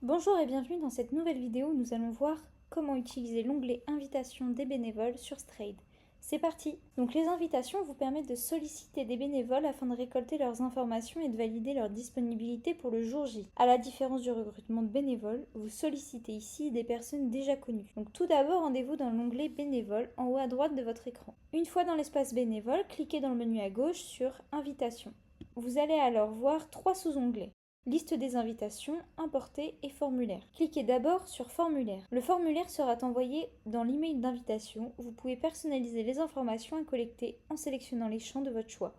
Bonjour et bienvenue dans cette nouvelle vidéo où nous allons voir comment utiliser l'onglet Invitations des bénévoles sur Stride. C'est parti! Donc les invitations vous permettent de solliciter des bénévoles afin de récolter leurs informations et de valider leur disponibilité pour le jour J. À la différence du recrutement de bénévoles, vous sollicitez ici des personnes déjà connues. Donc tout d'abord, rendez-vous dans l'onglet Bénévoles en haut à droite de votre écran. Une fois dans l'espace Bénévoles, cliquez dans le menu à gauche sur Invitations. Vous allez alors voir trois sous-onglets. Liste des invitations, importer et formulaire. Cliquez d'abord sur formulaire. Le formulaire sera envoyé dans l'email d'invitation. Vous pouvez personnaliser les informations à collecter en sélectionnant les champs de votre choix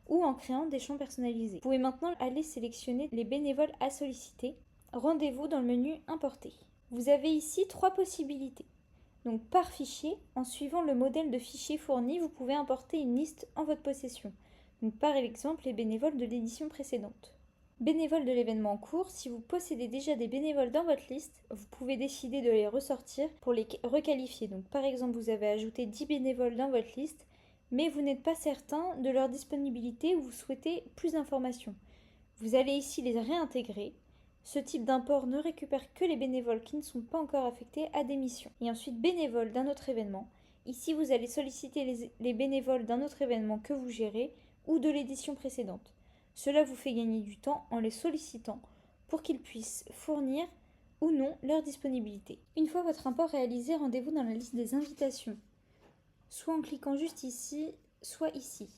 ou en créant des champs personnalisés. Vous pouvez maintenant aller sélectionner les bénévoles à solliciter. Rendez-vous dans le menu importer. Vous avez ici trois possibilités. Donc par fichier, en suivant le modèle de fichier fourni, vous pouvez importer une liste en votre possession. Donc par exemple les bénévoles de l'édition précédente. Bénévoles de l'événement en cours, si vous possédez déjà des bénévoles dans votre liste, vous pouvez décider de les ressortir pour les requalifier. Donc par exemple, vous avez ajouté 10 bénévoles dans votre liste, mais vous n'êtes pas certain de leur disponibilité ou vous souhaitez plus d'informations. Vous allez ici les réintégrer. Ce type d'import ne récupère que les bénévoles qui ne sont pas encore affectés à des missions. Et ensuite, bénévoles d'un autre événement. Ici, vous allez solliciter les bénévoles d'un autre événement que vous gérez ou de l'édition précédente. Cela vous fait gagner du temps en les sollicitant pour qu'ils puissent fournir ou non leur disponibilité. Une fois votre import réalisé, rendez-vous dans la liste des invitations, soit en cliquant juste ici, soit ici.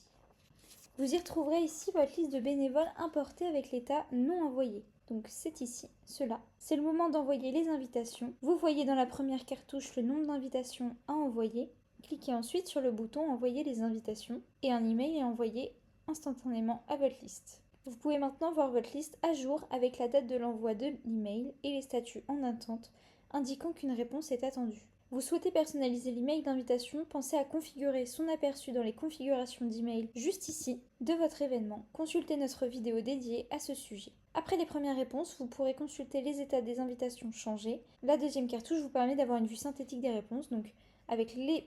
Vous y retrouverez ici votre liste de bénévoles importés avec l'état non envoyé. Donc c'est ici, cela. C'est le moment d'envoyer les invitations. Vous voyez dans la première cartouche le nombre d'invitations à envoyer. Cliquez ensuite sur le bouton Envoyer les invitations et un email est envoyé instantanément à votre liste. Vous pouvez maintenant voir votre liste à jour avec la date de l'envoi de l'email et les statuts en attente indiquant qu'une réponse est attendue. Vous souhaitez personnaliser l'email d'invitation, pensez à configurer son aperçu dans les configurations d'email juste ici de votre événement. Consultez notre vidéo dédiée à ce sujet. Après les premières réponses, vous pourrez consulter les états des invitations changées. La deuxième cartouche vous permet d'avoir une vue synthétique des réponses, donc avec les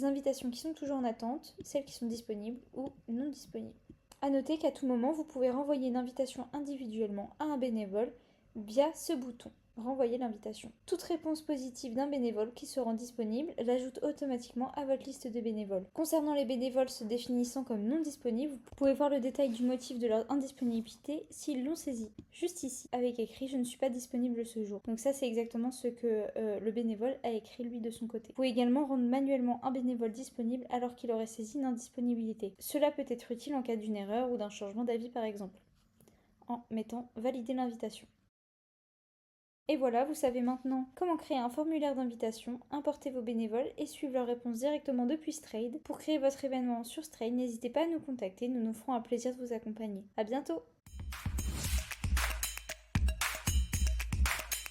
invitations qui sont toujours en attente, celles qui sont disponibles ou non disponibles. A noter qu'à tout moment, vous pouvez renvoyer une invitation individuellement à un bénévole via ce bouton. Renvoyer l'invitation. Toute réponse positive d'un bénévole qui se rend disponible l'ajoute automatiquement à votre liste de bénévoles. Concernant les bénévoles se définissant comme non disponibles, vous pouvez voir le détail du motif de leur indisponibilité s'ils l'ont saisi. Juste ici, avec écrit « Je ne suis pas disponible ce jour ». Donc ça, c'est exactement ce que le bénévole a écrit lui de son côté. Vous pouvez également rendre manuellement un bénévole disponible alors qu'il aurait saisi une indisponibilité. Cela peut être utile en cas d'une erreur ou d'un changement d'avis par exemple, en mettant « Valider l'invitation ». Et voilà, vous savez maintenant comment créer un formulaire d'invitation, importer vos bénévoles et suivre leurs réponses directement depuis Stride. Pour créer votre événement sur Stride, n'hésitez pas à nous contacter, nous nous ferons un plaisir de vous accompagner. À bientôt!